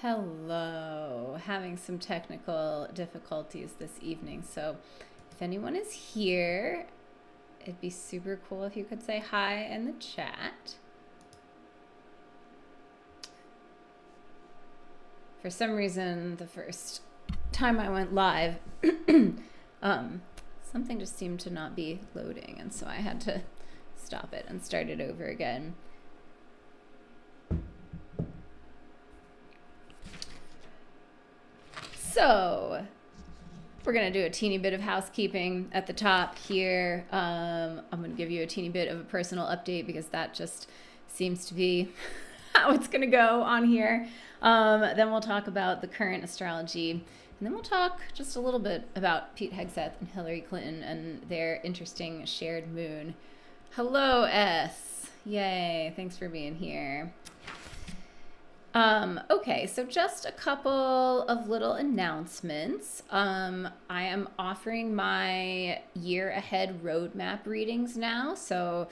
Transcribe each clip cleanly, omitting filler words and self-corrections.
Hello, having some technical difficulties this evening. So, if anyone is here, it'd be super cool if you could say hi in the chat. For some reason, the first time I went live, something just seemed to not be loading, and so I had to stop it and start it over again. So, we're going to do a teeny bit of housekeeping at the top here. I'm going to give you a teeny bit of a personal update because that just seems to be how it's going to go on here. Then we'll talk about the current astrology. And then we'll talk just a little bit about Pete Hegseth and Hillary Clinton and their interesting shared moon. Hello, S. Yay. Thanks for being here. Okay, so just a couple of little announcements. I am offering my year ahead roadmap readings now. So,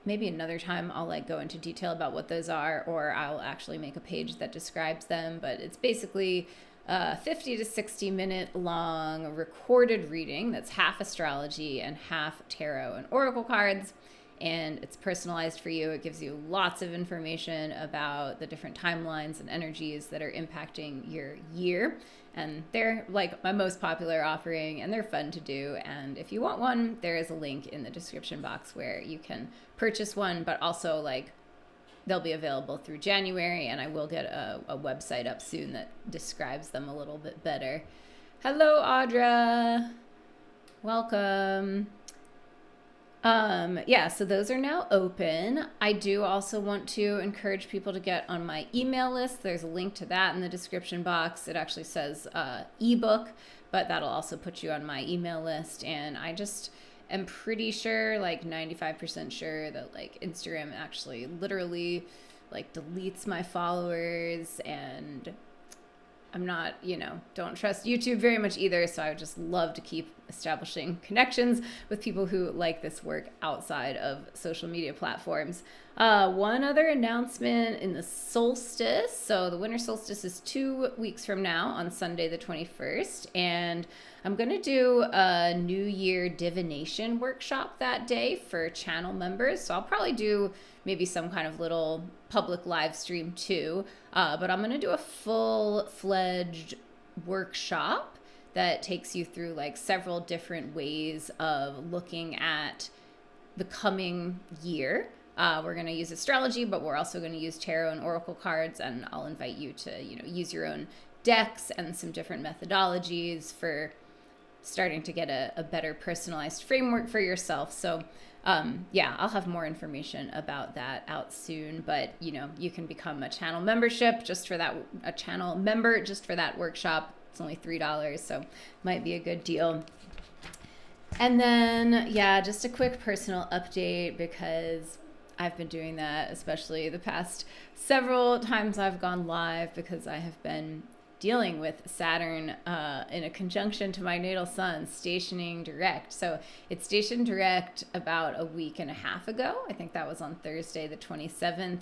maybe another time I'll go into detail about what those are, or I'll actually make a page that describes them. But it's basically a 50 to 60 minute long recorded reading that's half astrology and half tarot and oracle cards. And it's personalized for you. It gives you lots of information about the different timelines and energies that are impacting your year. And they're my most popular offering, and they're fun to do. And if you want one, there is a link in the description box where you can purchase one, but also they'll be available through January, and I will get a website up soon that describes them a little bit better. Hello, Audra. Welcome. Yeah, so those are now open. I do also want to encourage people to get on my email list. There's a link to that in the description box. It actually says ebook, but that'll also put you on my email list. And I just am pretty sure, 95% sure that Instagram actually literally deletes my followers, and I'm not, don't trust YouTube very much either. So I would just love to keep establishing connections with people who like this work outside of social media platforms. One other announcement in the solstice. So the winter solstice is 2 weeks from now on Sunday, the 21st. And I'm going to do a New Year divination workshop that day for channel members. So I'll probably do maybe some kind of little public live stream too. But I'm going to do a full-fledged workshop that takes you through several different ways of looking at the coming year. We're going to use astrology, but we're also going to use tarot and oracle cards, and I'll invite you to, use your own decks and some different methodologies for starting to get a better personalized framework for yourself. So yeah, I'll have more information about that out soon, but you can become a channel member just for that workshop. It's only $3, so might be a good deal. And then, yeah, just a quick personal update, because I've been doing that, especially the past several times I've gone live, because I have been dealing with Saturn in a conjunction to my natal sun stationing direct. So it stationed direct about a week and a half ago. I think that was on Thursday, the 27th.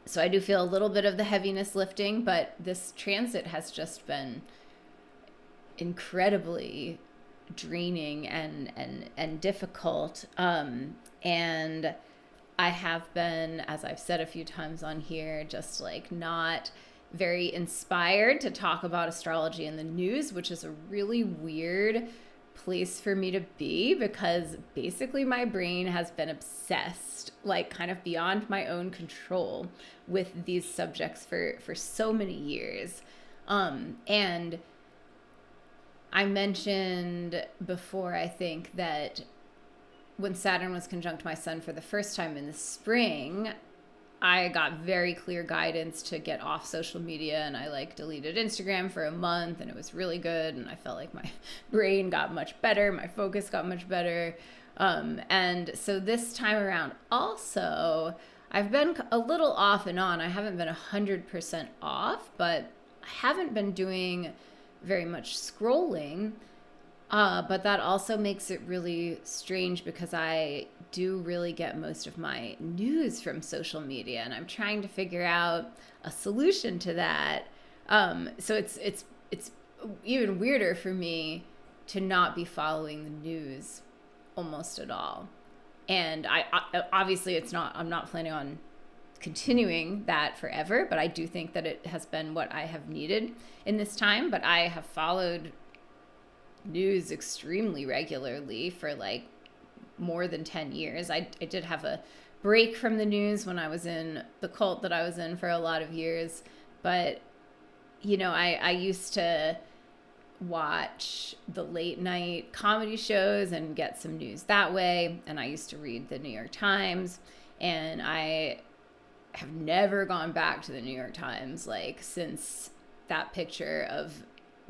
So I do feel a little bit of the heaviness lifting, but this transit has just been incredibly draining and difficult. And I have been, as I've said a few times on here, just not very inspired to talk about astrology in the news, which is a really weird place for me to be, because basically my brain has been obsessed, kind of beyond my own control, with these subjects for so many years. And I mentioned before, I think, that when Saturn was conjunct my sun for the first time in the spring, I got very clear guidance to get off social media, and I deleted Instagram for a month, and it was really good, and I felt like my brain got much better, my focus got much better. And so this time around also, I've been a little off and on. I haven't been 100% off, but I haven't been doing very much scrolling. But that also makes it really strange because I do really get most of my news from social media, and I'm trying to figure out a solution to that. So it's even weirder for me to not be following the news almost at all. And I obviously it's not. I'm not planning on continuing that forever, but I do think that it has been what I have needed in this time. But I have followed news extremely regularly for like more than 10 years. I did have a break from the news when I was in the cult that I was in for a lot of years. But, I used to watch the late night comedy shows and get some news that way. And I used to read the New York Times. And I have never gone back to the New York Times, like, since that picture of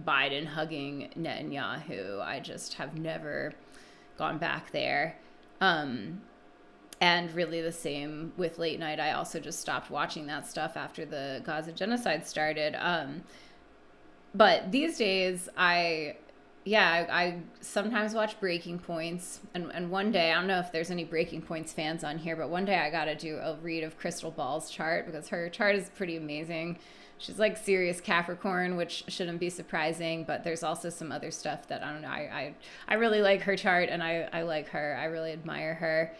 Biden hugging Netanyahu. I just have never gone back there. And really the same with late night. I also just stopped watching that stuff after the Gaza genocide started. But these days, I sometimes watch Breaking Points. And one day, I don't know if there's any Breaking Points fans on here, but one day I got to do a read of Crystal Ball's chart because her chart is pretty amazing. She's like Sirius Capricorn, which shouldn't be surprising, but there's also some other stuff that I don't know. I really like her chart, and I like her. I really admire her.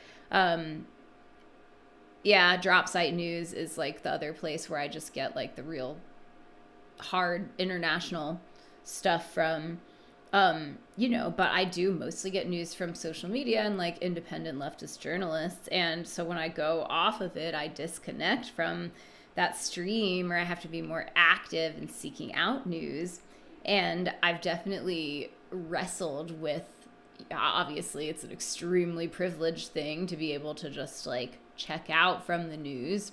Drop Site News is like the other place where I just get like the real hard international stuff from. But I do mostly get news from social media and like independent leftist journalists. And so when I go off of it, I disconnect from that stream, or I have to be more active in seeking out news. And I've definitely wrestled with, obviously it's an extremely privileged thing to be able to just like check out from the news.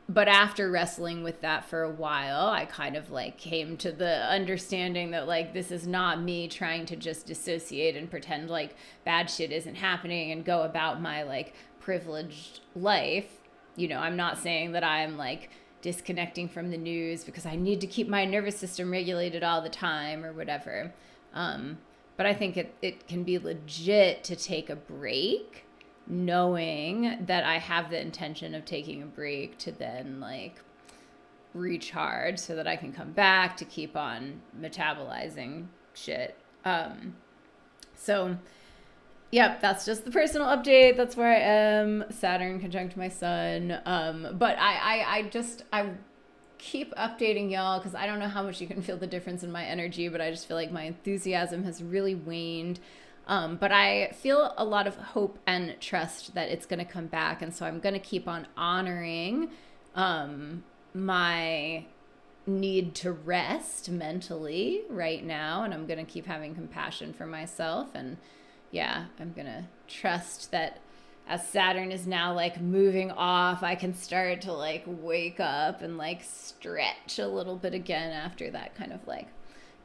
But after wrestling with that for a while, I kind of like came to the understanding that like this is not me trying to just dissociate and pretend like bad shit isn't happening and go about my like privileged life. I'm not saying that I'm like disconnecting from the news because I need to keep my nervous system regulated all the time or whatever. But I think it can be legit to take a break, knowing that I have the intention of taking a break to then like recharge so that I can come back to keep on metabolizing shit. Yep, that's just the personal update. That's where I am. Saturn conjunct my sun. But I keep updating y'all because I don't know how much you can feel the difference in my energy, but I just feel like my enthusiasm has really waned. But I feel a lot of hope and trust that it's going to come back. And so I'm going to keep on honoring my need to rest mentally right now. And I'm going to keep having compassion for myself. And I'm going to trust that as Saturn is now like moving off, I can start to like wake up and like stretch a little bit again after that kind of like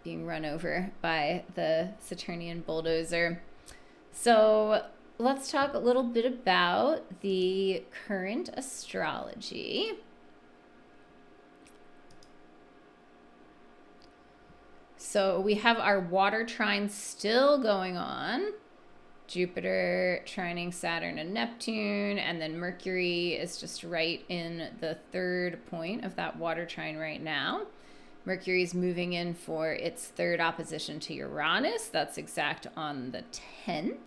being run over by the Saturnian bulldozer. So let's talk a little bit about the current astrology. So we have our water trine still going on. Jupiter trining Saturn and Neptune, and then Mercury is just right in the third point of that water trine right now. Mercury is moving in for its third opposition to Uranus. That's exact on the 10th.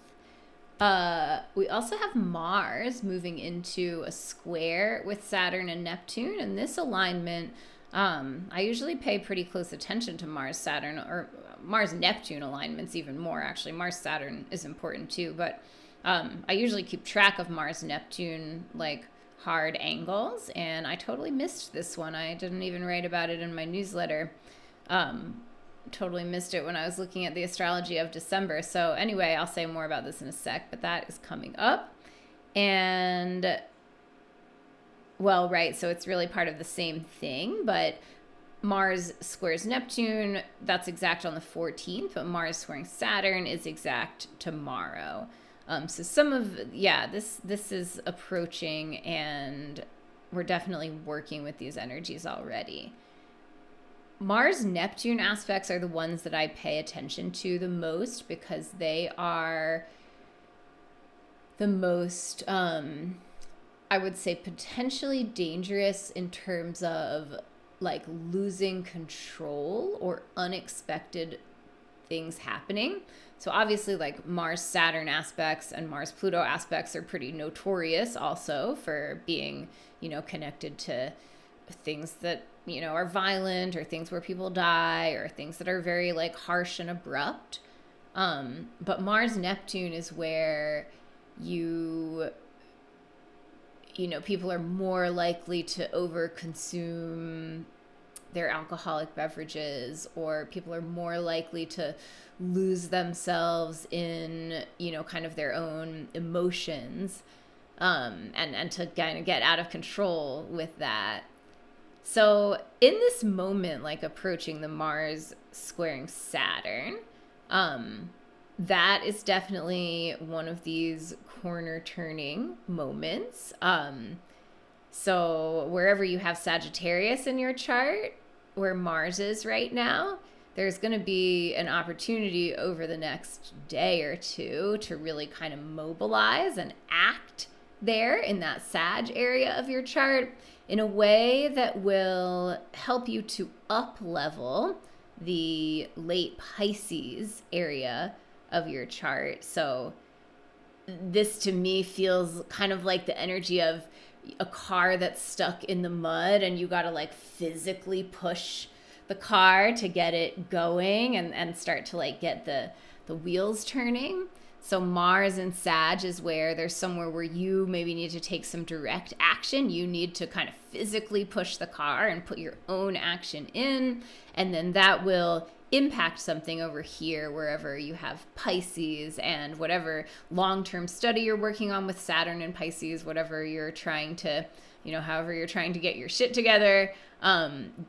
We also have Mars moving into a square with Saturn and Neptune, and this alignment, I usually pay pretty close attention to Mars-Saturn, or Mars-Neptune alignments even more, actually. Mars-Saturn is important too, but I usually keep track of Mars-Neptune, like, hard angles, and I totally missed this one. I didn't even write about it in my newsletter. Totally missed it when I was looking at the astrology of December. So anyway, I'll say more about this in a sec, but that is coming up. And, well, right, so it's really part of the same thing, but Mars squares Neptune, that's exact on the 14th, but Mars squaring Saturn is exact tomorrow. So some of, this is approaching, and we're definitely working with these energies already. Mars Neptune aspects are the ones that I pay attention to the most, because they are the most, I would say, potentially dangerous in terms of like losing control or unexpected things happening. So obviously, like Mars Saturn aspects and Mars Pluto aspects are pretty notorious also for being, connected to things that, are violent, or things where people die, or things that are very like harsh and abrupt. But Mars Neptune is where people are more likely to overconsume their alcoholic beverages, or people are more likely to lose themselves in, kind of their own emotions, and to kind of get out of control with that. So in this moment, like approaching the Mars squaring Saturn, that is definitely one of these corner turning moments. So wherever you have Sagittarius in your chart, where Mars is right now, there's going to be an opportunity over the next day or two to really kind of mobilize and act there in that Sag area of your chart in a way that will help you to up level the late Pisces area of your chart. So this to me feels kind of like the energy of a car that's stuck in the mud, and you got to like physically push the car to get it going and start to like get the wheels turning. So Mars and Sag is where there's somewhere where you maybe need to take some direct action. You need to kind of physically push the car and put your own action in, and then that will impact something over here wherever you have Pisces, and whatever long-term study you're working on with Saturn and Pisces, whatever you're trying to, however you're trying to get your shit together,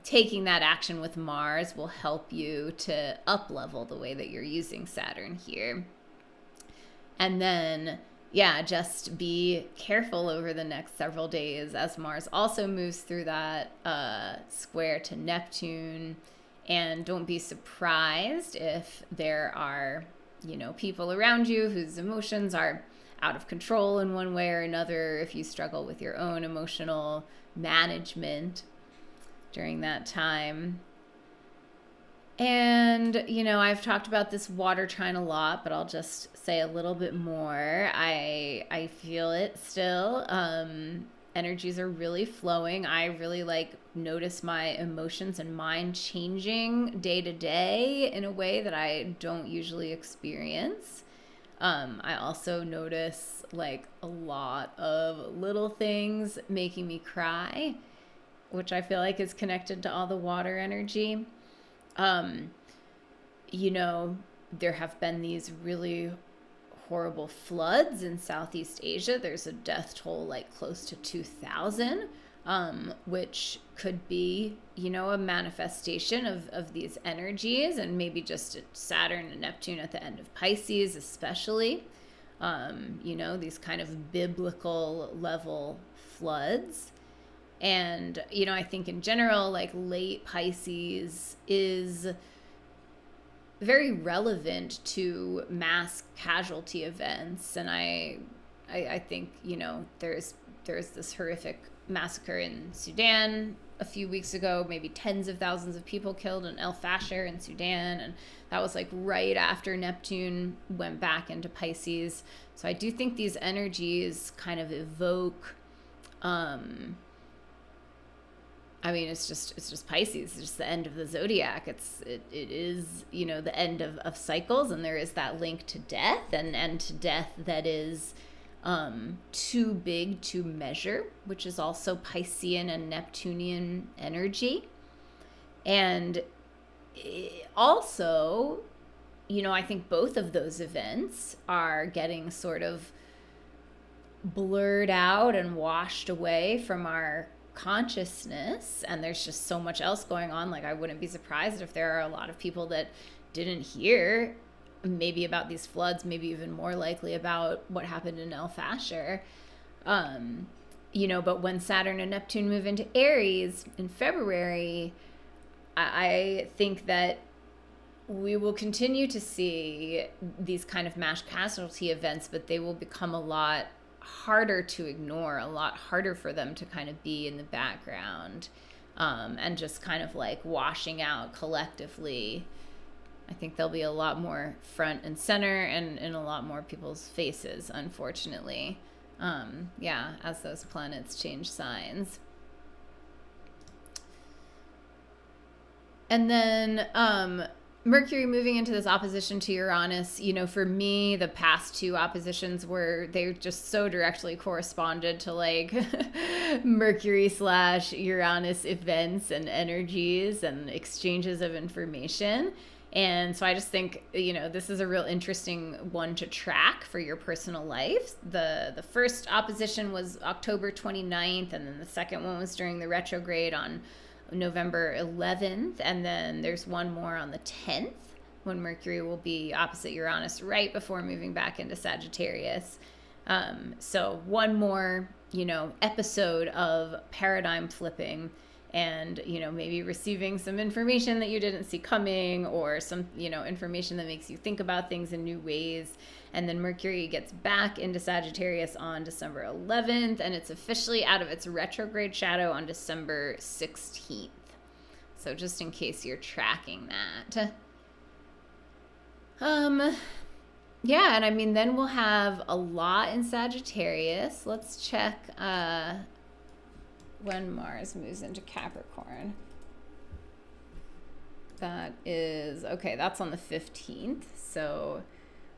taking that action with Mars will help you to up level the way that you're using Saturn here. And then, just be careful over the next several days as Mars also moves through that square to Neptune. And don't be surprised if there are, people around you whose emotions are out of control in one way or another, if you struggle with your own emotional management during that time. And, I've talked about this water trine a lot, but I'll just say a little bit more. I feel it still. Energies are really flowing. I really notice my emotions and mind changing day to day in a way that I don't usually experience. I also notice a lot of little things making me cry, which I feel like is connected to all the water energy. There have been these really horrible floods in Southeast Asia. There's a death toll close to 2,000, which could be, a manifestation of these energies, and maybe just Saturn and Neptune at the end of Pisces especially. These kind of biblical level floods. And, I think in general, late Pisces is very relevant to mass casualty events. And I think, there's this horrific massacre in Sudan a few weeks ago, maybe tens of thousands of people killed in El Fasher in Sudan. And that was right after Neptune went back into Pisces. So I do think these energies kind of evoke, it's just Pisces. It's just the end of the zodiac. It is, the end of cycles, and there is that link to death, and to death that is too big to measure, which is also Piscean and Neptunian energy. And also, I think both of those events are getting sort of blurred out and washed away from our consciousness, and there's just so much else going on. I wouldn't be surprised if there are a lot of people that didn't hear maybe about these floods, maybe even more likely about what happened in El Fasher. But when Saturn and Neptune move into Aries in February, I think that we will continue to see these kind of mass casualty events, but they will become a lot harder to ignore, a lot harder for them to kind of be in the background, and just kind of like washing out collectively. I think they'll be a lot more front and center and in a lot more people's faces, unfortunately. Yeah, as those planets change signs. And then Mercury moving into this opposition to Uranus, you know, for me, the past two oppositions they just so directly corresponded to like Mercury / Uranus events and energies and exchanges of information. And so I just think, you know, this is a real interesting one to track for your personal life. The first opposition was October 29th, and then the second one was during the retrograde on November 11th, and then there's one more on the 10th when Mercury will be opposite Uranus right before moving back into Sagittarius. So one more, you know, episode of paradigm flipping, and, you know, maybe receiving some information that you didn't see coming, or some, you know, information that makes you think about things in new ways. And then Mercury gets back into Sagittarius on December 11th, and it's officially out of its retrograde shadow on December 16th. So just in case you're tracking that. Yeah, and I mean, then we'll have a lot in Sagittarius. Let's check when Mars moves into Capricorn. That is, okay, that's on the 15th. So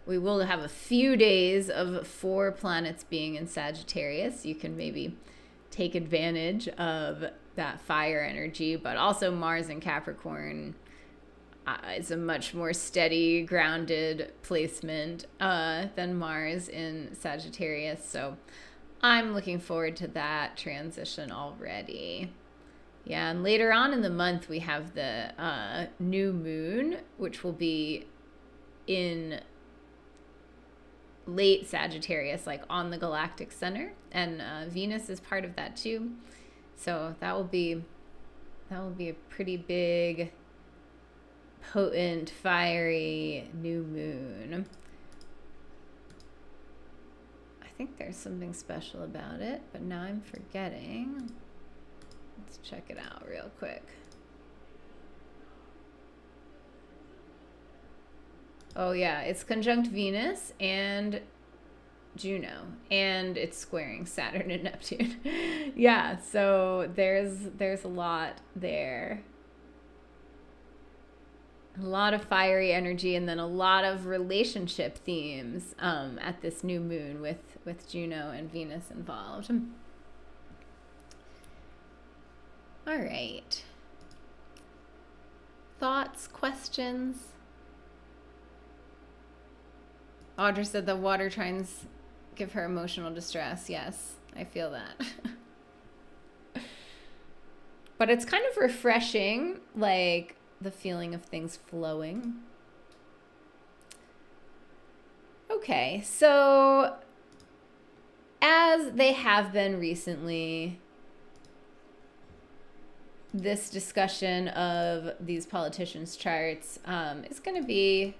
we will have a few days of 4 planets being in Sagittarius. You can maybe take advantage of that fire energy, but also Mars in Capricorn is a much more steady, grounded placement than Mars in Sagittarius. So I'm looking forward to that transition already. Yeah, and later on in the month, we have the new moon, which will be in late Sagittarius, like on the galactic center. And Venus is part of that too. So that will be a pretty big, potent, fiery new moon. I think there's something special about it, but now I'm forgetting. Let's check it out real quick. Oh yeah, it's conjunct Venus and Juno, and it's squaring Saturn and Neptune. Yeah, so there's a lot there. A lot of fiery energy, and then a lot of relationship themes at this new moon with Juno and Venus involved. All right. Thoughts, questions? Audra said the water trines give her emotional distress. Yes, I feel that. But it's kind of refreshing, like the feeling of things flowing. Okay, so as they have been recently, this discussion of these politicians' charts is going to be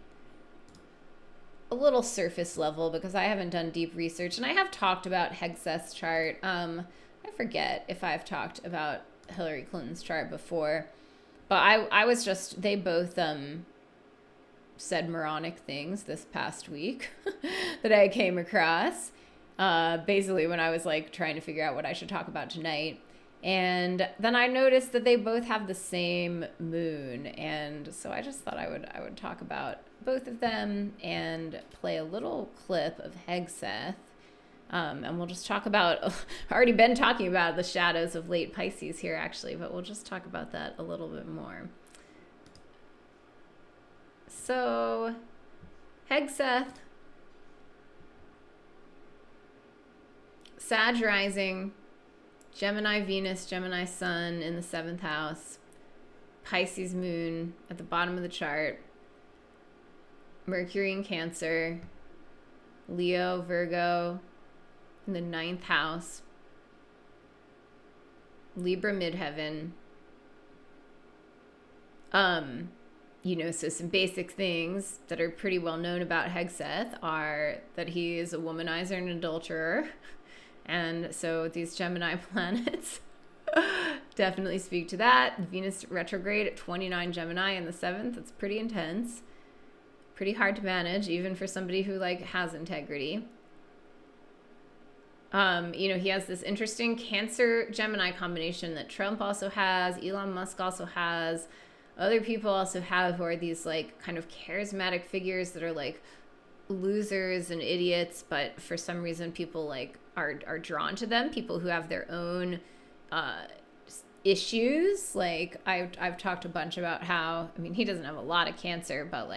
a little surface level because I haven't done deep research, and I have talked about Hegseth's chart. I forget if I've talked about Hillary Clinton's chart before, but I was just, they both said moronic things this past week that I came across, basically when I was like trying to figure out what I should talk about tonight. And then I noticed that they both have the same moon, and so I just thought I would talk about both of them and play a little clip of Hegseth. And we'll just talk about, I've already been talking about the shadows of late Pisces here actually, but we'll just talk about that a little bit more. So, Hegseth, Sag rising, Gemini Venus, Gemini Sun in the 7th house, Pisces Moon at the bottom of the chart, Mercury in Cancer, Leo, Virgo in the 9th house, Libra midheaven, So some basic things that are pretty well known about Hegseth are that he is a womanizer and adulterer. And so these Gemini planets definitely speak to that. Venus retrograde at 29 Gemini in the 7th. It's pretty intense. Pretty hard to manage, even for somebody who has integrity. He has this interesting Cancer Gemini combination that Trump also has, Elon Musk also has, other people also have, who are these kind of charismatic figures that are losers and idiots, but for some reason people are drawn to them. People who have their own issues. I've talked a bunch about how, he doesn't have a lot of Cancer, but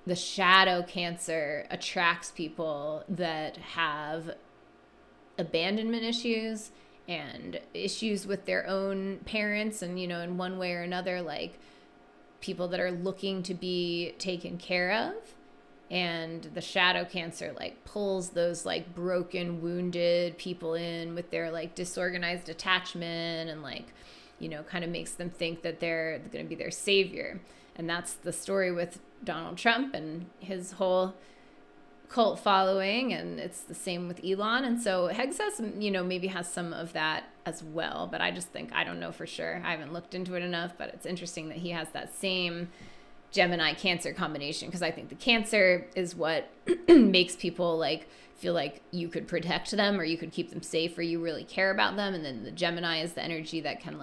the shadow Cancer attracts people that have abandonment issues and issues with their own parents, and in one way or another, people that are looking to be taken care of. And the shadow Cancer pulls those broken, wounded people in with their disorganized attachment, and kind of makes them think that they're going to be their savior. And that's the story with Donald Trump and his whole cult following, and it's the same with Elon. And so Hegseth, maybe has some of that as well, but I just think, I don't know for sure. I haven't looked into it enough, but it's interesting that he has that same Gemini Cancer combination, because I think the Cancer is what makes people feel like you could protect them or you could keep them safe or you really care about them. And then the Gemini is the energy that can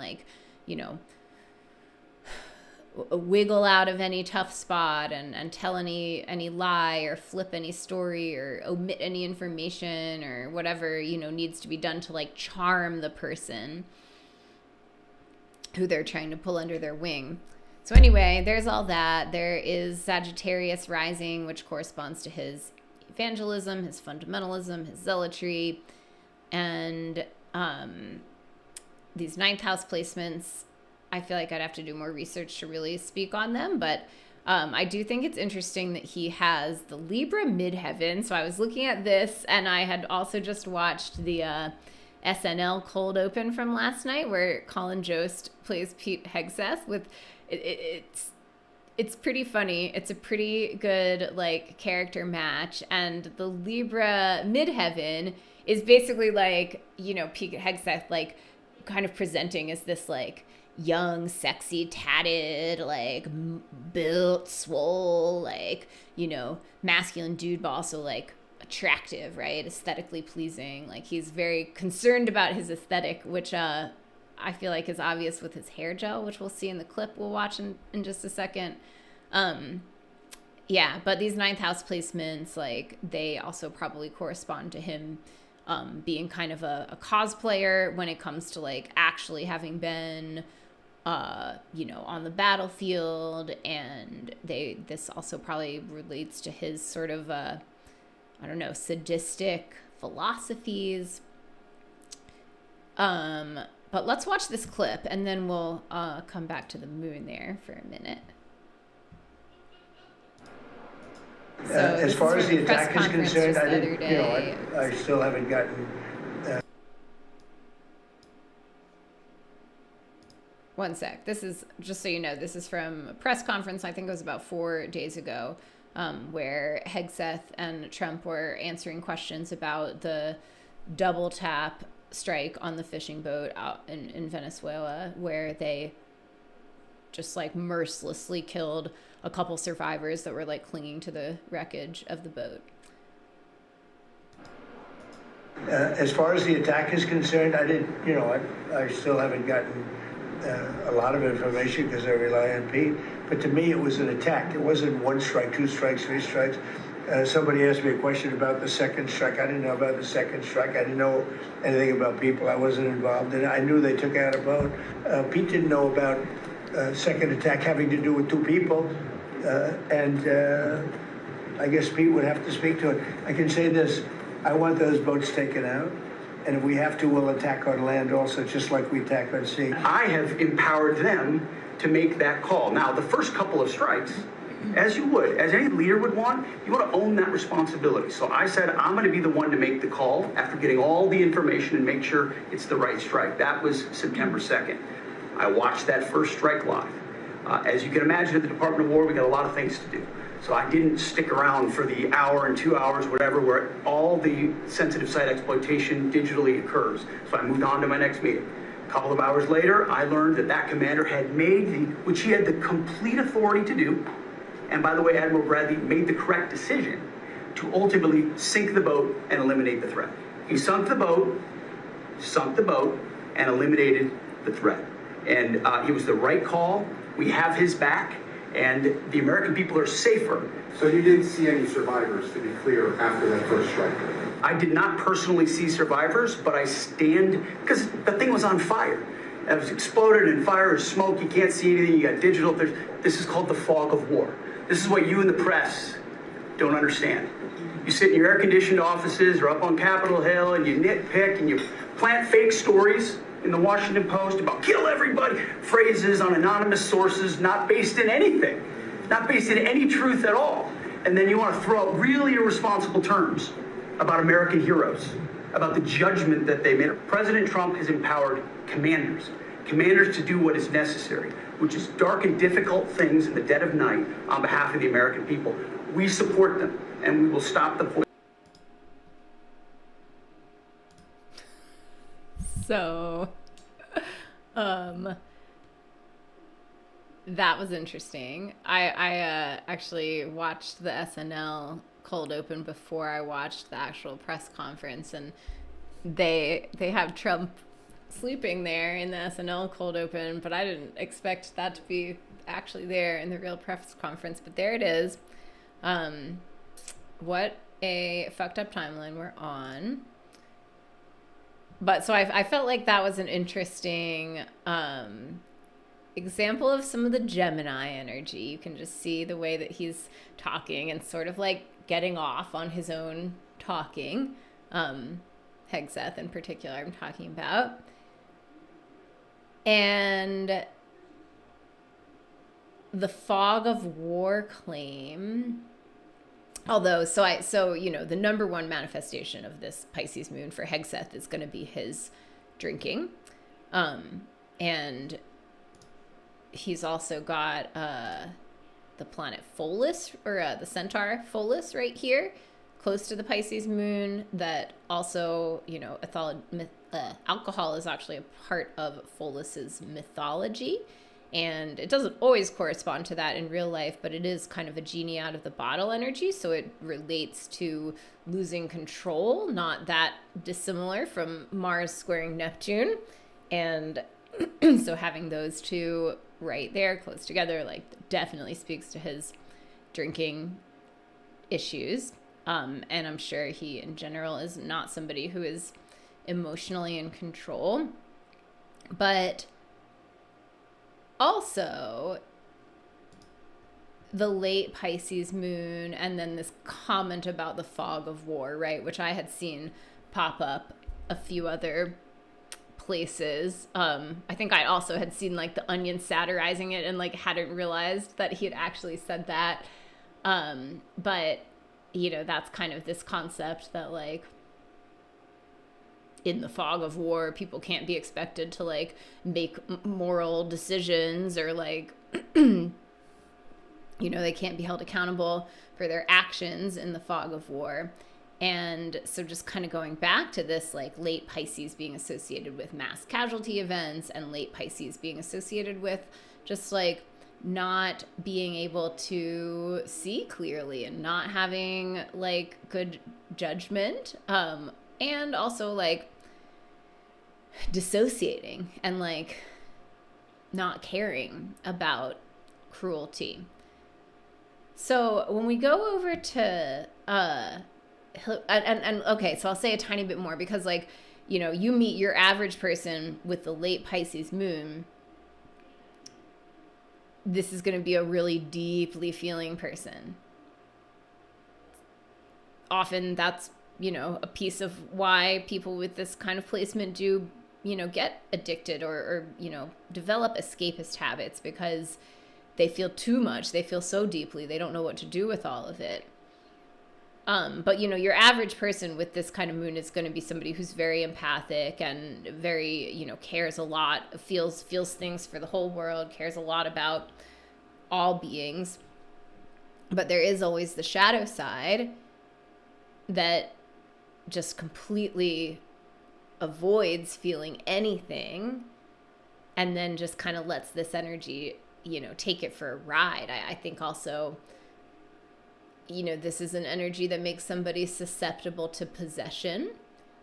wiggle out of any tough spot and tell any lie or flip any story or omit any information or whatever needs to be done to charm the person who they're trying to pull under their wing. So anyway, there's all that. There is Sagittarius rising, which corresponds to his evangelism, his fundamentalism, his zealotry, and these 9th house placements. I feel like I'd have to do more research to really speak on them, but I do think it's interesting that he has the Libra midheaven. So I was looking at this, and I had also just watched the SNL cold open from last night where Colin Jost plays Pete Hegseth with it's pretty funny. It's a pretty good character match, and the Libra midheaven is basically Pete Hegseth kind of presenting as this young, sexy, tatted, built, swole, masculine dude, but also attractive, right? Aesthetically pleasing. He's very concerned about his aesthetic, which I feel is obvious with his hair gel, which we'll see in the clip we'll watch in just a second. But these 9th house placements, they also probably correspond to him being kind of a cosplayer when it comes to actually having been on the battlefield. And this also probably relates to his sort of sadistic philosophies. But let's watch this clip, and then we'll come back to the moon there for a minute. So as far as the attack is concerned, I still haven't gotten. One sec. This is, just so you know, this is from a press conference, I think it was about 4 days ago, where Hegseth and Trump were answering questions about the double tap strike on the fishing boat out in Venezuela, where they just mercilessly killed a couple survivors that were clinging to the wreckage of the boat. As far as the attack is concerned, I still haven't gotten a lot of information because I rely on Pete. But to me, it was an attack. It wasn't 1 strike, 2 strikes, 3 strikes. Somebody asked me a question about the 2nd strike. I didn't know about the 2nd strike. I didn't know anything about people. I wasn't involved in it. I knew they took out a boat. Pete didn't know about second attack having to do with 2 people. I guess Pete would have to speak to it. I can say this. I want those boats taken out. And if we have to, we'll attack on land also, just like we attack on sea. I have empowered them to make that call. Now, the first couple of strikes, as you would, as any leader would want, you want to own that responsibility. So I said, I'm going to be the one to make the call after getting all the information and make sure it's the right strike. That was September 2nd. I watched that first strike live. As you can imagine, at the Department of War, we got a lot of things to do. So I didn't stick around for the hour and 2 hours, whatever, where all the sensitive site exploitation digitally occurs. So I moved on to my next meeting. A couple of hours later, I learned that that commander had which he had the complete authority to do, and by the way, Admiral Bradley made the correct decision to ultimately sink the boat and eliminate the threat. He sunk the boat, and eliminated the threat. And it was the right call. We have his back, and the American people are safer. So you didn't see any survivors, to be clear, after that first strike? I did not personally see survivors, but I stand, because the thing was on fire. It was exploded and fire and smoke. You can't see anything. You got digital. This is called the fog of war. This is what you in the press don't understand. You sit in your air-conditioned offices or up on Capitol Hill and you nitpick and you plant fake stories in the Washington Post about kill everybody, phrases on anonymous sources not based in anything, not based in any truth at all. And then you want to throw out really irresponsible terms about American heroes, about the judgment that they made. President Trump has empowered commanders to do what is necessary, which is dark and difficult things in the dead of night on behalf of the American people. We support them, and we will stop the poison. So, that was interesting. I actually watched the SNL cold open before I watched the actual press conference, and they have Trump sleeping there in the SNL cold open, but I didn't expect that to be actually there in the real press conference. But there it is. What a fucked up timeline we're on. But so I felt like that was an interesting example of some of the Gemini energy. You can just see the way that he's talking and sort of like getting off on his own talking. Hegseth in particular, I'm talking about. And the fog of war claim, although, so you know, the number one manifestation of this Pisces moon for Hegseth is going to be his drinking. And he's also got the planet Pholus, or the centaur Pholus right here, close to the Pisces moon, that also, you know, alcohol is actually a part of Pholus's mythology. And it doesn't always correspond to that in real life, but it is kind of a genie out of the bottle energy. So it relates to losing control, not that dissimilar from Mars squaring Neptune. And so having those two right there close together, like, definitely speaks to his drinking issues. And I'm sure he in general is not somebody who is emotionally in control. But also, the late Pisces moon, and then this comment about the fog of war, right? Which I had seen pop up a few other places. I think I also had seen like the Onion satirizing it and like hadn't realized that he had actually said that. But, you know, that's kind of this concept that like, in the fog of war, people can't be expected to like make moral decisions, or like, you know, they can't be held accountable for their actions in the fog of war. And so just kind of going back to this, like, late Pisces being associated with mass casualty events, and late Pisces being associated with just like not being able to see clearly and not having like good judgment. And also like dissociating and like not caring about cruelty. So when we go over to and okay, so I'll say a tiny bit more, because like, you know, you meet your average person with the late Pisces moon, this is going to be a really deeply feeling person. Often that's, you know, a piece of why people with this kind of placement do, you know, get addicted or you know, develop escapist habits, because they feel too much. They feel so deeply. They don't know what to do with all of it. But, you know, your average person with this kind of moon is going to be somebody who's very empathic and very, you know, cares a lot, feels things for the whole world, cares a lot about all beings. But there is always the shadow side that just completely avoids feeling anything and then just kind of lets this energy, take it for a ride. I think also, this is an energy that makes somebody susceptible to possession.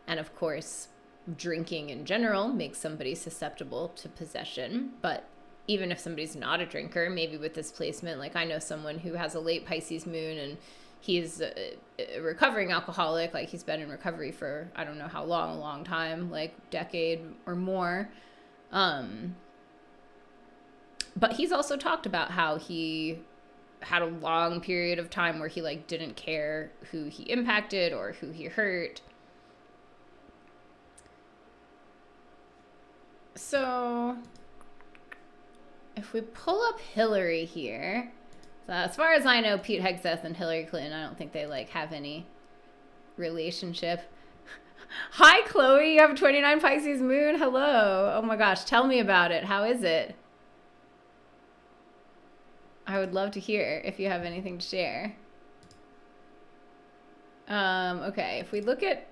And of course, drinking in general makes somebody susceptible to possession. But even if somebody's not a drinker, maybe with this placement, like I know someone who has a late Pisces moon and he's a recovering alcoholic. Like he's been in recovery for, I don't know how long, a long time, like decade or more. But he's also talked about how he had a long period of time where he like didn't care who he impacted or who he hurt. So if we pull up Hillary here, so as far as I know, Pete Hegseth and Hillary Clinton, I don't think they like have any relationship. Hi, Chloe, you have 29 Pisces moon. Hello. Oh my gosh, tell me about it. How is it? I would love to hear if you have anything to share. Okay, if we look at,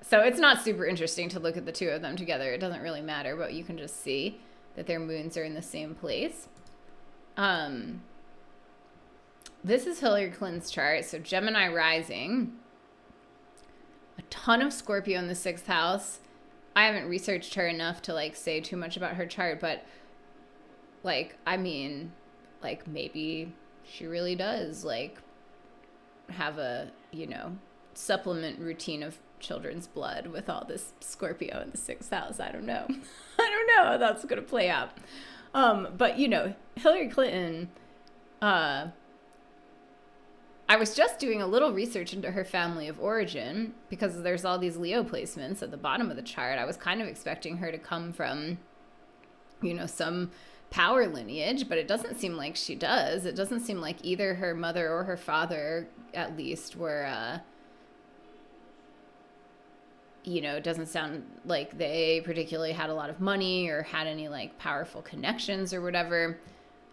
so it's not super interesting to look at the two of them together. It doesn't really matter, but you can just see that their moons are in the same place. This is Hillary Clinton's chart. So Gemini rising, a ton of Scorpio in the 6th house. I haven't researched her enough to like say too much about her chart, but like, I mean, like maybe she really does like have a, supplement routine of children's blood with all this Scorpio in the 6th house. I don't know. I don't know how that's going to play out. But Hillary Clinton, I was just doing a little research into her family of origin because there's all these Leo placements at the bottom of the chart. I was kind of expecting her to come from, some power lineage, but it doesn't seem like she does. It doesn't seem like either her mother or her father, at least, were, it doesn't sound like they particularly had a lot of money or had any like powerful connections or whatever.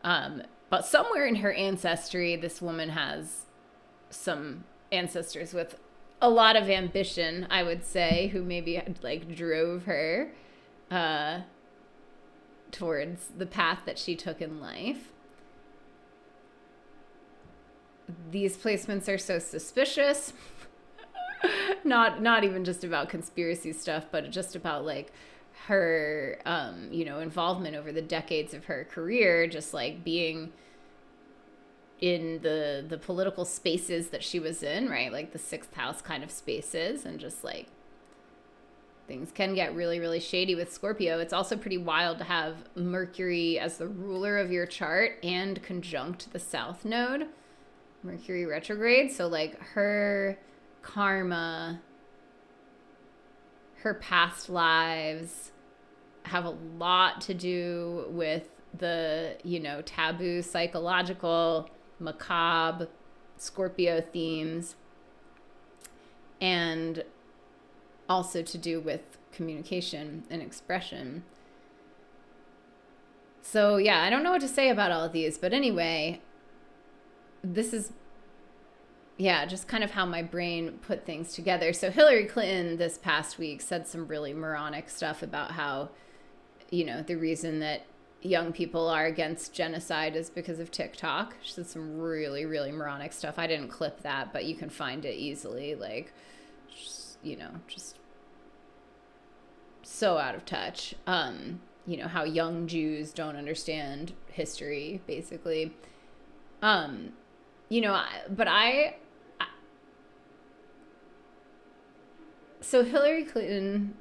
But somewhere in her ancestry, this woman has some ancestors with a lot of ambition, I would say, who maybe like drove her towards the path that she took in life. These placements are so suspicious. Not even just about conspiracy stuff, but just about like her, involvement over the decades of her career, just like being in the political spaces that she was in, right? Like the 6th house kind of spaces, and just like things can get really, really shady with Scorpio. It's also pretty wild to have Mercury as the ruler of your chart and conjunct the South Node, Mercury retrograde. So like her karma, her past lives have a lot to do with the, taboo, psychological, macabre Scorpio themes, and also to do with communication and expression. So yeah, I don't know what to say about all of these, but anyway, this is just kind of how my brain put things together. So Hillary Clinton this past week said some really moronic stuff about how, the reason that young people are against genocide is because of TikTok. She said some really, really moronic stuff. I didn't clip that, but you can find it easily. Like, just so out of touch. How young Jews don't understand history, basically. So Hillary Clinton,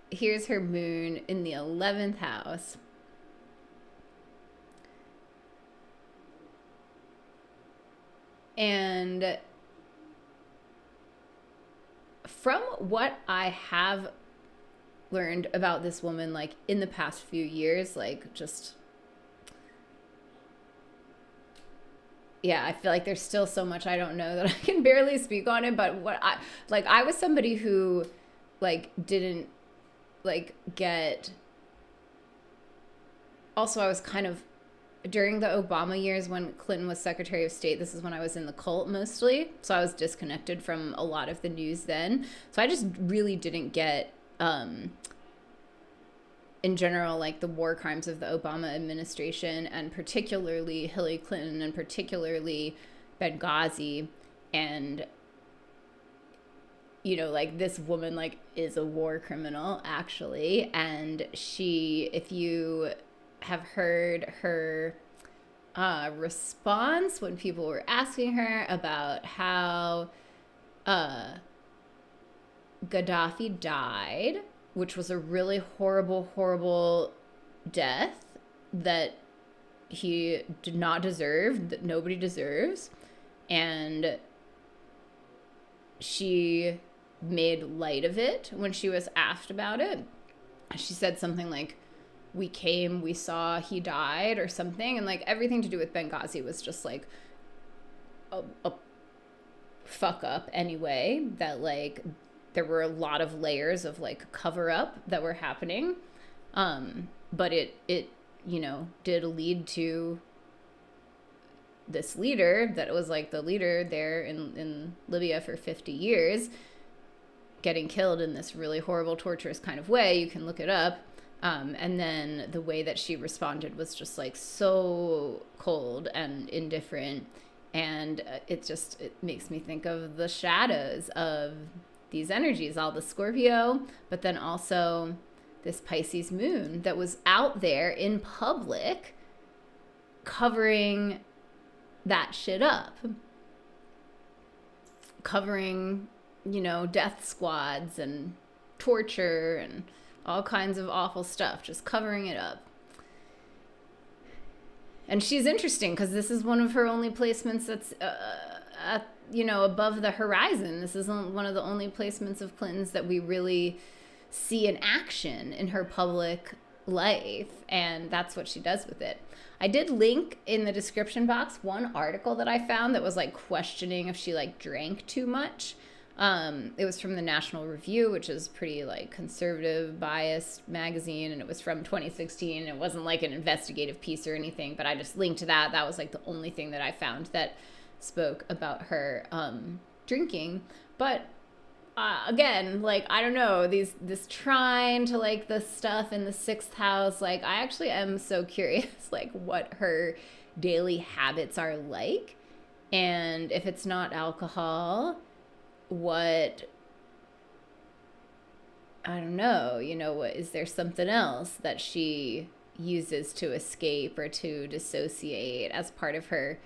here's her moon in the 11th house. And from what I have learned about this woman, like in the past few years, like just, I feel like there's still so much I don't know that I can barely speak on it. But I was somebody who like didn't like get, also I was kind of during the Obama years when Clinton was Secretary of State, this is when I was in the cult mostly. So I was disconnected from a lot of the news then. So I just really didn't get, in general, like the war crimes of the Obama administration, and particularly Hillary Clinton, and particularly Benghazi. And, you know, like this woman like is a war criminal actually. And she, if you have heard her response when people were asking her about how Gaddafi died, which was a really horrible, horrible death that he did not deserve, that nobody deserves. And she made light of it when she was asked about it. She said something like, we came, we saw, he died, or something. And like everything to do with Benghazi was just like a fuck up anyway, that like there were a lot of layers of like cover up that were happening. But it, you know, did lead to this leader that was like the leader there in Libya for 50 years getting killed in this really horrible, torturous kind of way. You can look it up. And then the way that she responded was just like so cold and indifferent. And it makes me think of the shadows of these energies, all the Scorpio, but then also this Pisces moon that was out there in public covering that shit up. Covering, you know, death squads and torture and all kinds of awful stuff, just covering it up. And she's interesting because this is one of her only placements that's, you know, above the horizon. This is one of the only placements of Clinton's that we really see in action in her public life. And that's what she does with it. I did link in the description box one article that I found that was like questioning if she like drank too much. It was from the National Review, which is pretty like conservative, biased magazine, and it was from 2016. It wasn't like an investigative piece or anything, but I just linked to that. That was like the only thing that I found that spoke about her drinking. But again, like, I don't know, this trine to like the stuff in the 6th house, like I actually am so curious like what her daily habits are like, and if it's not alcohol, what, I don't know, you know, what is there something else that she uses to escape or to dissociate as part of her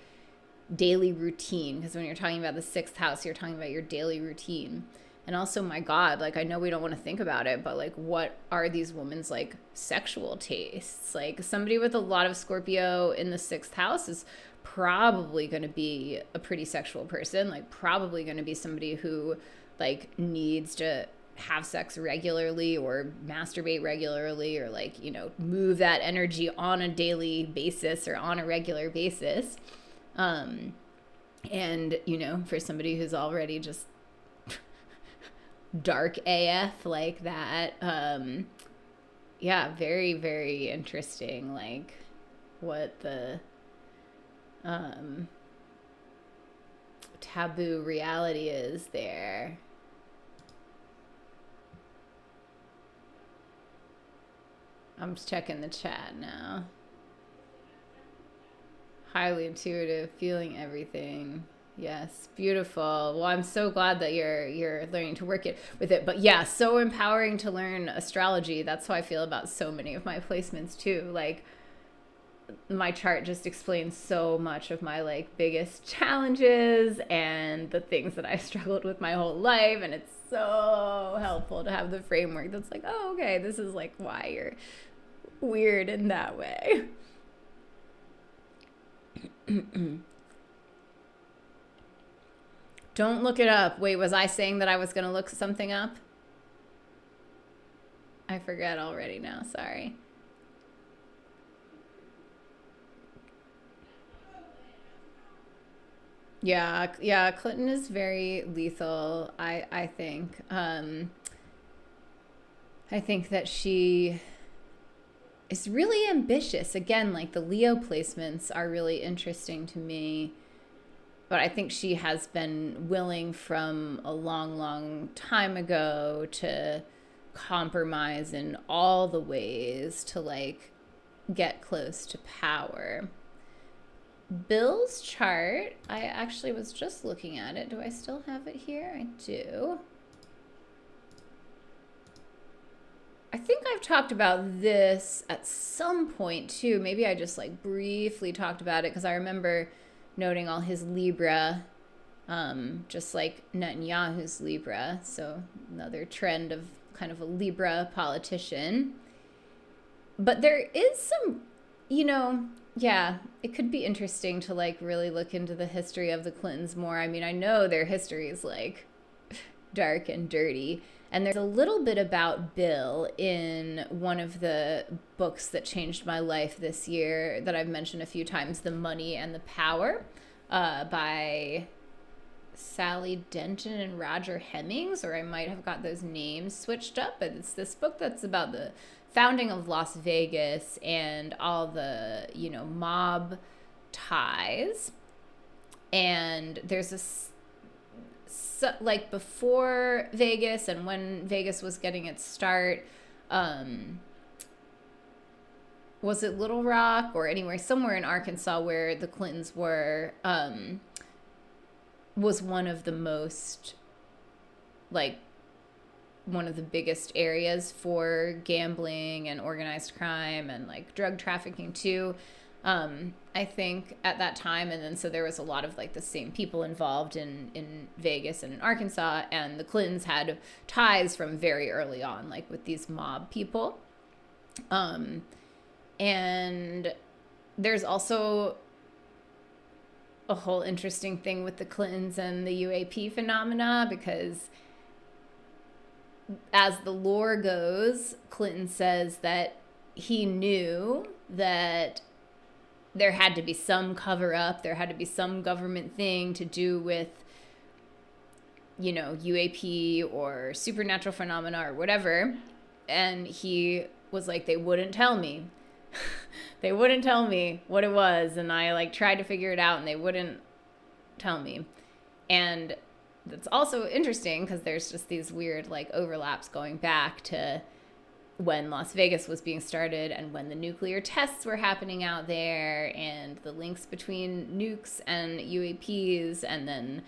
daily routine? Because when you're talking about the 6th house, you're talking about your daily routine. And also, my God, like, I know we don't want to think about it, but like, what are these women's like sexual tastes? Like, somebody with a lot of Scorpio in the 6th house is probably going to be a pretty sexual person, like probably going to be somebody who like needs to have sex regularly or masturbate regularly, or like, you know, move that energy on a daily basis or on a regular basis. And, you know, for somebody who's already just dark AF like that, yeah, very, very interesting, like what the taboo reality is there. I'm just checking the chat now. Highly intuitive, feeling everything. Yes, beautiful. Well, I'm so glad that you're learning to work with it. But yeah, so empowering to learn astrology. That's how I feel about so many of my placements too. Like, my chart just explains so much of my like biggest challenges and the things that I struggled with my whole life, and it's so helpful to have the framework that's like, oh, okay, this is like why you're weird in that way. Don't look it up. Wait, was I saying that I was going to look something up? I forget already now, sorry. Yeah, Clinton is very lethal, I think. I think that she is really ambitious. Again, like the Leo placements are really interesting to me. But I think she has been willing from a long, long time ago to compromise in all the ways to like get close to power. Bill's chart, I actually was just looking at it. Do I still have it here? I do. I think I've talked about this at some point too. Maybe I just like briefly talked about it because I remember noting all his Libra, just like Netanyahu's Libra. So another trend of kind of a Libra politician. But there is some, yeah, it could be interesting to like really look into the history of the Clintons more. I mean, I know their history is like dark and dirty. And there's a little bit about Bill in one of the books that changed my life this year that I've mentioned a few times, The Money and the Power, by Sally Denton and Roger Hemmings, or I might have got those names switched up, but it's this book that's about the founding of Las Vegas and all the, mob ties. And there's this, so, like before Vegas and when Vegas was getting its start, was it Little Rock or anywhere, somewhere in Arkansas where the Clintons were, was one of the most, like, one of the biggest areas for gambling and organized crime and like drug trafficking too. I think at that time. And then so there was a lot of like the same people involved in Vegas and in Arkansas, and the Clintons had ties from very early on, like with these mob people. And there's also a whole interesting thing with the Clintons and the UAP phenomena, because as the lore goes, Clinton says that he knew that there had to be some cover up, there had to be some government thing to do with, UAP or supernatural phenomena or whatever. And he was like, they wouldn't tell me. They wouldn't tell me what it was. And I like tried to figure it out and they wouldn't tell me. And that's also interesting because there's just these weird like overlaps going back to when Las Vegas was being started and when the nuclear tests were happening out there, and the links between nukes and UAPs. And then,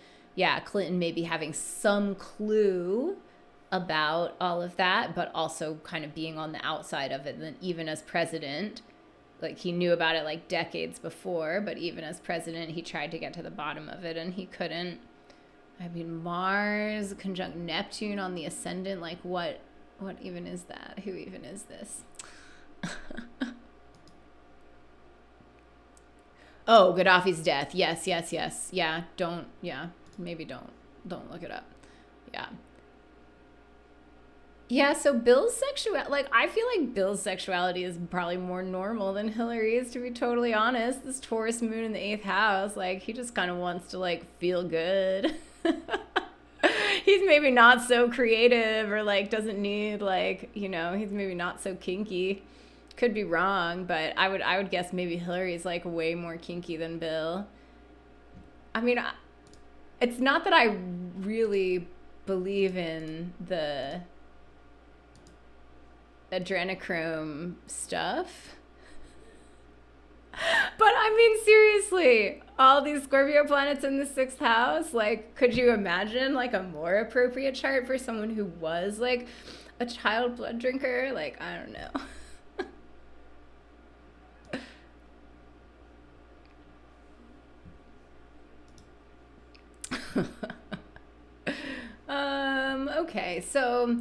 Clinton maybe having some clue about all of that, but also kind of being on the outside of it. And then even as president, like he knew about it like decades before, but even as president, he tried to get to the bottom of it and he couldn't. I mean, Mars conjunct Neptune on the ascendant, like what even is that? Who even is this? Oh, Gaddafi's death. Yes. Yeah, maybe don't look it up. Yeah, so Bill's sexuality, like, I feel like Bill's sexuality is probably more normal than Hillary's, to be totally honest. This Taurus moon in the 8th house, like, he just kind of wants to, like, feel good. He's maybe not so creative or, like, doesn't need, like, he's maybe not so kinky. Could be wrong, but I would guess maybe Hillary's, like, way more kinky than Bill. I mean, it's not that I really believe in the adrenochrome stuff, but I mean, seriously, all these Scorpio planets in the 6th house, like, could you imagine like a more appropriate chart for someone who was like a child blood drinker? Like, I don't know. Okay, so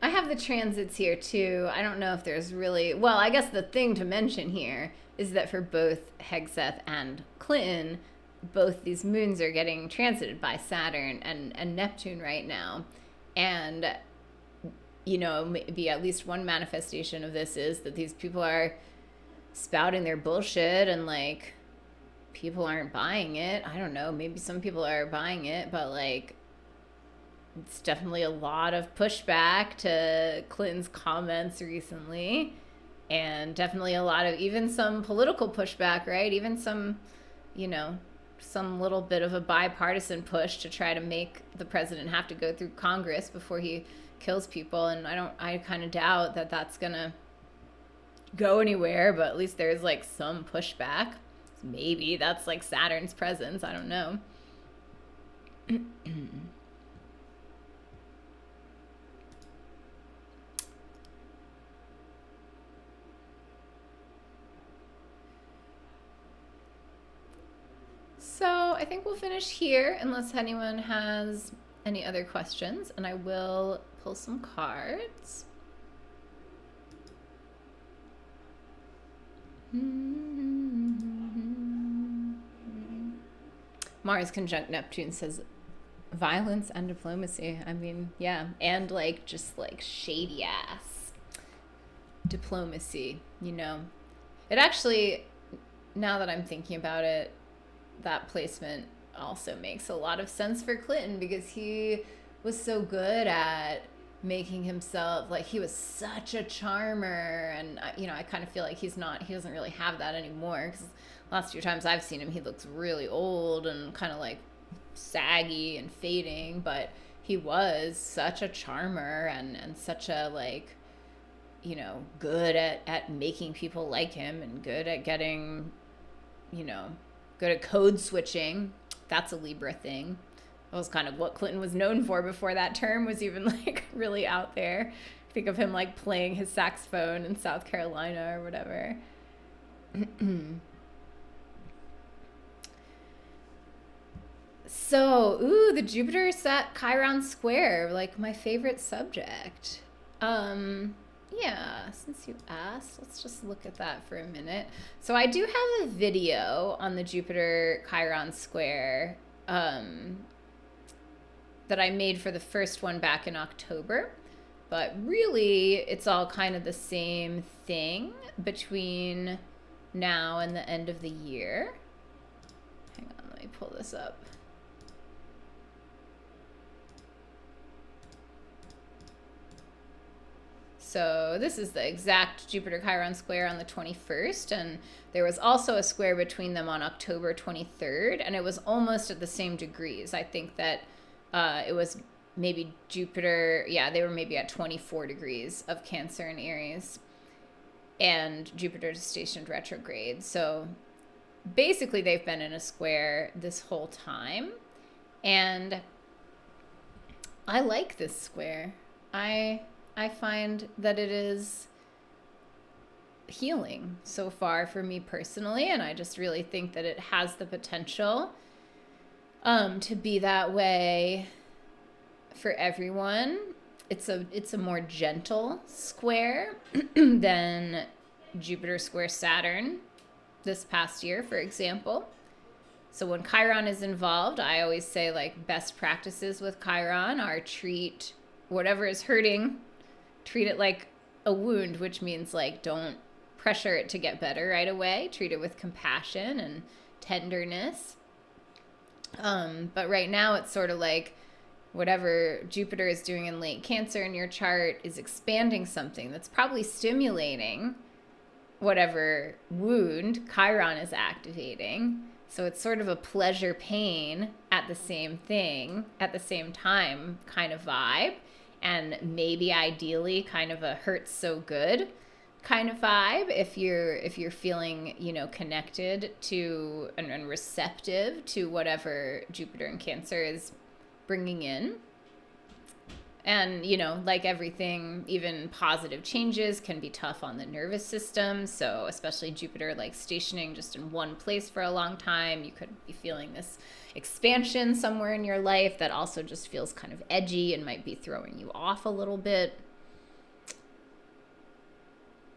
I have the transits here too. I don't know if there's really, well, I guess the thing to mention here is that for both Hegseth and Clinton, both these moons are getting transited by Saturn and Neptune right now. And, maybe at least one manifestation of this is that these people are spouting their bullshit and like people aren't buying it. I don't know. Maybe some people are buying it, but like, it's definitely a lot of pushback to Clinton's comments recently, and definitely a lot of even some political pushback, right? Even some, you know, some little bit of a bipartisan push to try to make the president have to go through Congress before he kills people. And I kind of doubt that that's gonna go anywhere, but at least there's like some pushback. Maybe that's like Saturn's presence, I don't know. So I think we'll finish here unless anyone has any other questions, and I will pull some cards. Mars conjunct Neptune says violence and diplomacy. I mean, yeah, and like just like shady ass diplomacy, you know. It actually, now that I'm thinking about it, that placement also makes a lot of sense for Clinton, because he was so good at making himself, like, he was such a charmer, and you know, I kind of feel like he doesn't really have that anymore, because last few times I've seen him, he looks really old and kind of like saggy and fading, but he was such a charmer and such a, like, you know, good at making people like him, and good at getting, you know, good at code switching. That's a Libra thing. That was kind of what Clinton was known for before that term was even like really out there. Think of him like playing his saxophone in South Carolina or whatever. So, ooh, the Jupiter sat Chiron square, like my favorite subject. Yeah, since you asked, let's just look at that for a minute. So I do have a video on the Jupiter Chiron square that I made for the first one back in October. But really, it's all kind of the same thing between now and the end of the year. Hang on, let me pull this up. So this is the exact Jupiter Chiron square on the 21st, and there was also a square between them on October 23rd, and it was almost at the same degrees. I think that it was maybe Jupiter, yeah, they were maybe at 24 degrees of Cancer and Aries, and Jupiter is stationed retrograde. So basically they've been in a square this whole time, and I like this square. I find that it is healing so far for me personally, and I just really think that it has the potential to be that way for everyone. It's a more gentle square than Jupiter square Saturn this past year, for example. So when Chiron is involved, I always say, like, best practices with Chiron are treat whatever is hurting, treat it like a wound, which means, like, don't pressure it to get better right away. Treat it with compassion and tenderness. But right now it's sort of like whatever Jupiter is doing in late Cancer in your chart is expanding something that's probably stimulating whatever wound Chiron is activating. So it's sort of a pleasure pain at the same time kind of vibe. And maybe ideally kind of a hurts so good kind of vibe if you're feeling, you know, connected to and receptive to whatever Jupiter in Cancer is bringing in. And, you know, like everything, even positive changes can be tough on the nervous system. So especially Jupiter, like, stationing just in one place for a long time, you could be feeling this expansion somewhere in your life that also just feels kind of edgy and might be throwing you off a little bit.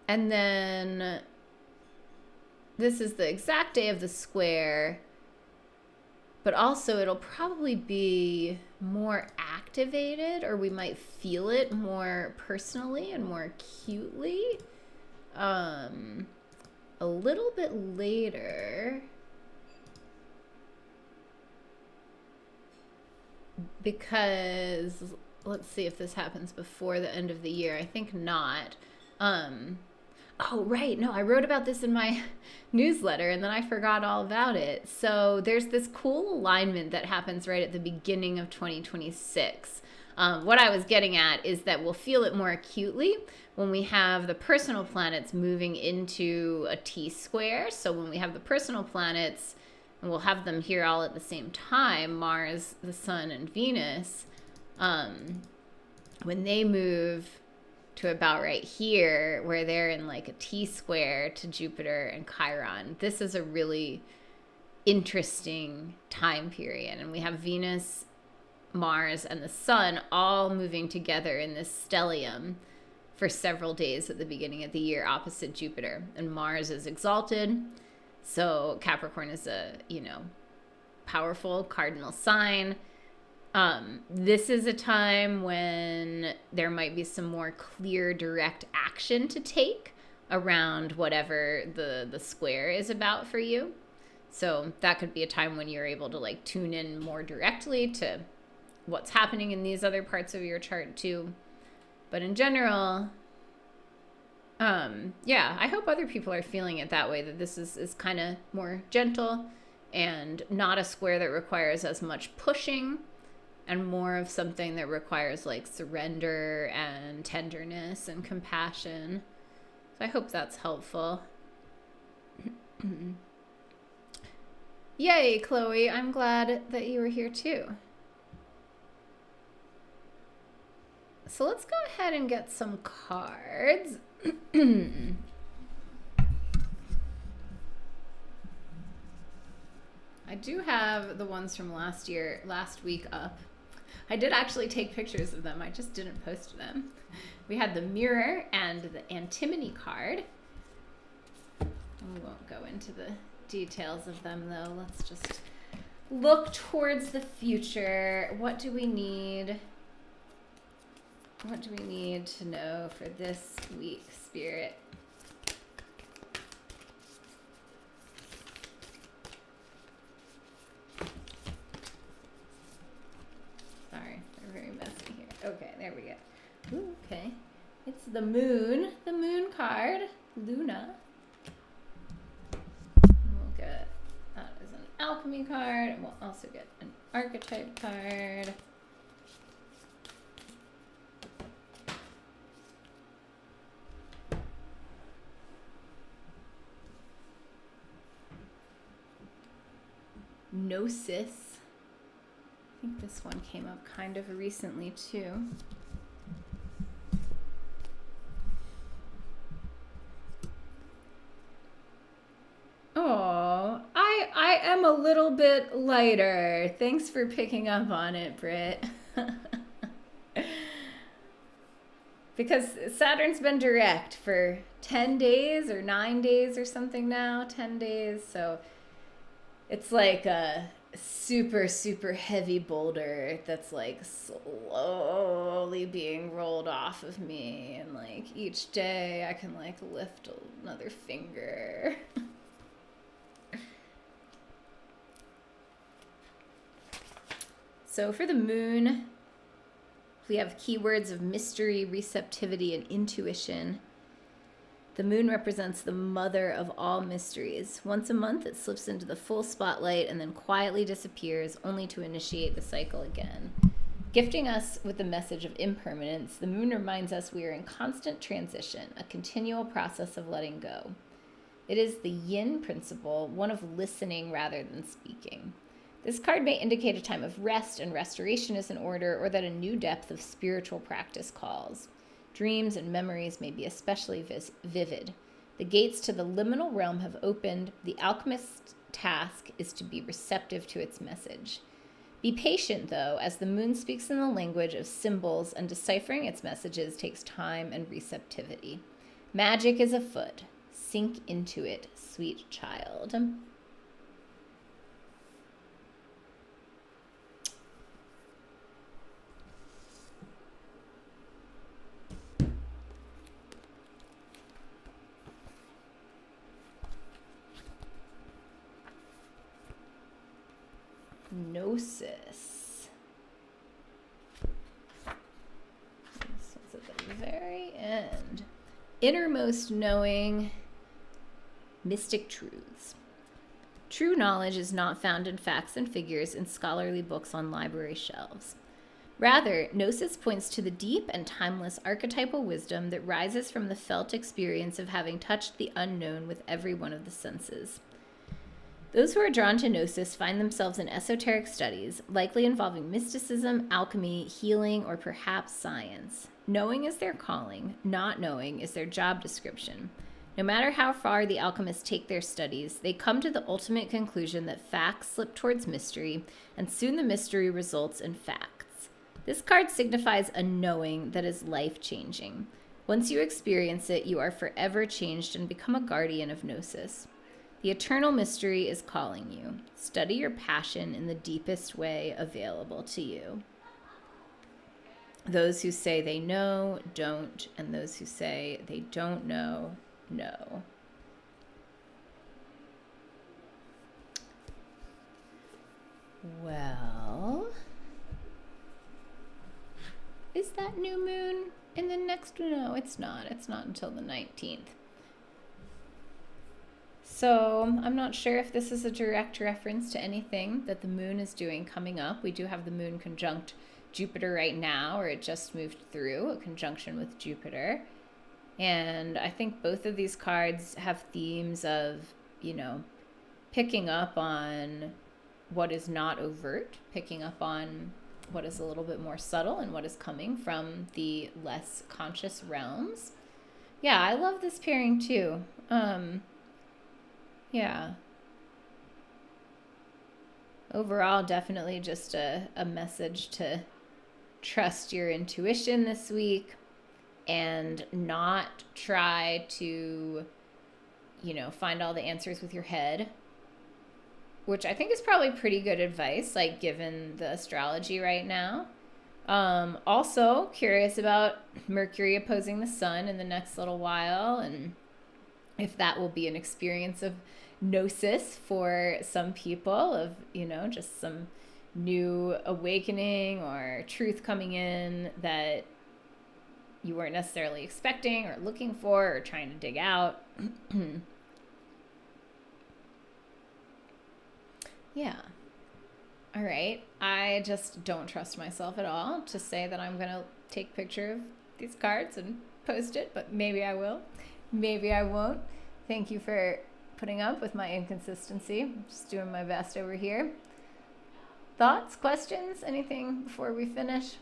And then this is the exact day of the square, but also it'll probably be more activated, or we might feel it more personally and more acutely a little bit later because let's see if this happens before the end of the year. I think not. Oh, right. No, I wrote about this in my newsletter and then I forgot all about it. So there's this cool alignment that happens right at the beginning of 2026. What I was getting at is that we'll feel it more acutely when we have the personal planets moving into a T-square. So when we have the personal planets, and we'll have them here all at the same time, Mars, the Sun, and Venus, when they move to about right here, where they're in like a T-square to Jupiter and Chiron, this is a really interesting time period. And we have Venus, Mars, and the Sun all moving together in this stellium for several days at the beginning of the year opposite Jupiter. And Mars is exalted. So Capricorn is a, powerful cardinal sign. This is a time when there might be some more clear, direct action to take around whatever the square is about for you. So that could be a time when you're able to like tune in more directly to what's happening in these other parts of your chart too. But in general, I hope other people are feeling it that way, that this is kind of more gentle and not a square that requires as much pushing and more of something that requires like surrender and tenderness and compassion. So I hope that's helpful. Yay, Chloe. I'm glad that you were here too. So let's go ahead and get some cards. I do have the ones from last week up. I did actually take pictures of them. I just didn't post them. We had the mirror and the antimony card. We won't go into the details of them though. Let's just look towards the future. What do we need? What do we need to know for this week, Spirit? Sorry, they're very messy here. Okay, there we go. Ooh, okay. It's the moon card, Luna. And we'll get that as an alchemy card, and we'll also get an archetype card. Gnosis. I think this one came up kind of recently too. Oh, I am a little bit lighter. Thanks for picking up on it, Britt. Because Saturn's been direct for 10 days or 9 days or something now, 10 days. So it's like a super, super heavy boulder that's like slowly being rolled off of me. And like each day I can like lift another finger. So for the moon, we have keywords of mystery, receptivity, and intuition. The moon represents the mother of all mysteries. Once a month, it slips into the full spotlight and then quietly disappears, only to initiate the cycle again. Gifting us with the message of impermanence, the moon reminds us we are in constant transition, a continual process of letting go. It is the yin principle, one of listening rather than speaking. This card may indicate a time of rest and restoration is in order, or that a new depth of spiritual practice calls. Dreams and memories may be especially vivid. The gates to the liminal realm have opened. The alchemist's task is to be receptive to its message. Be patient, though, as the moon speaks in the language of symbols, and deciphering its messages takes time and receptivity. Magic is afoot. Sink into it, sweet child. Gnosis. Innermost knowing, mystic truths. True knowledge is not found in facts and figures in scholarly books on library shelves. Rather, Gnosis points to the deep and timeless archetypal wisdom that rises from the felt experience of having touched the unknown with every one of the senses. Those who are drawn to Gnosis find themselves in esoteric studies, likely involving mysticism, alchemy, healing, or perhaps science. Knowing is their calling, not knowing is their job description. No matter how far the alchemists take their studies, they come to the ultimate conclusion that facts slip towards mystery, and soon the mystery results in facts. This card signifies a knowing that is life-changing. Once you experience it, you are forever changed and become a guardian of Gnosis. The eternal mystery is calling you. Study your passion in the deepest way available to you. Those who say they know, don't, and those who say they don't know, know. Well, is that new moon in the next? No, it's not. It's not until the 19th. So I'm not sure if this is a direct reference to anything that the moon is doing coming up. We do have the moon conjunct Jupiter right now, or it just moved through a conjunction with Jupiter. And I think both of these cards have themes of, picking up on what is not overt, picking up on what is a little bit more subtle and what is coming from the less conscious realms. Yeah, I love this pairing too. Yeah. Overall, definitely just a message to trust your intuition this week and not try to, find all the answers with your head, which I think is probably pretty good advice, like given the astrology right now. Also curious about Mercury opposing the sun in the next little while, and if that will be an experience of Gnosis for some people, of, just some new awakening or truth coming in that you weren't necessarily expecting or looking for or trying to dig out. Yeah. All right. I just don't trust myself at all to say that I'm going to take a picture of these cards and post it, but maybe I will. Maybe I won't. Thank you for putting up with my inconsistency. I'm just doing my best over here. Thoughts, questions, anything before we finish?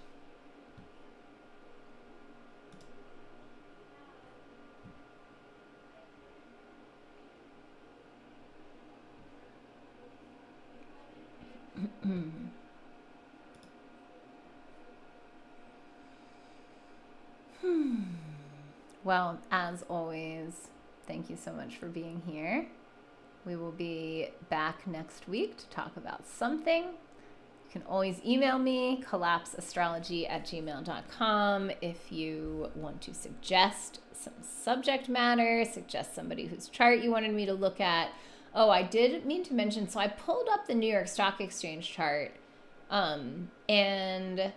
Well, as always, thank you so much for being here. We will be back next week to talk about something. You can always email me, collapseastrology@gmail.com, if you want to suggest some subject matter, suggest somebody whose chart you wanted me to look at. Oh, I did mean to mention, so I pulled up the New York Stock Exchange chart, and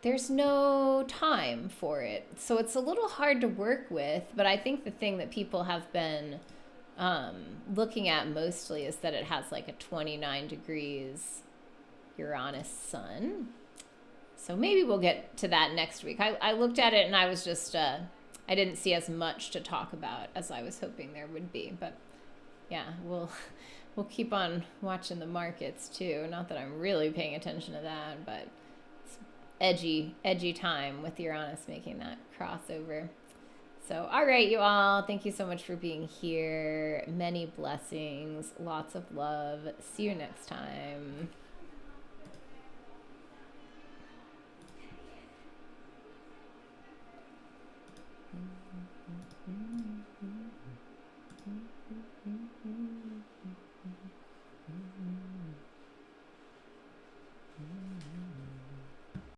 there's no time for it. So it's a little hard to work with, but I think the thing that people have been looking at mostly is that it has like a 29 degrees Uranus sun. So maybe we'll get to that next week. I looked at it and I was just, I didn't see as much to talk about as I was hoping there would be. But yeah, we'll keep on watching the markets too. Not that I'm really paying attention to that, but it's edgy time with Uranus making that crossover. So, all right, you all, thank you so much for being here. Many blessings, lots of love. See you next time.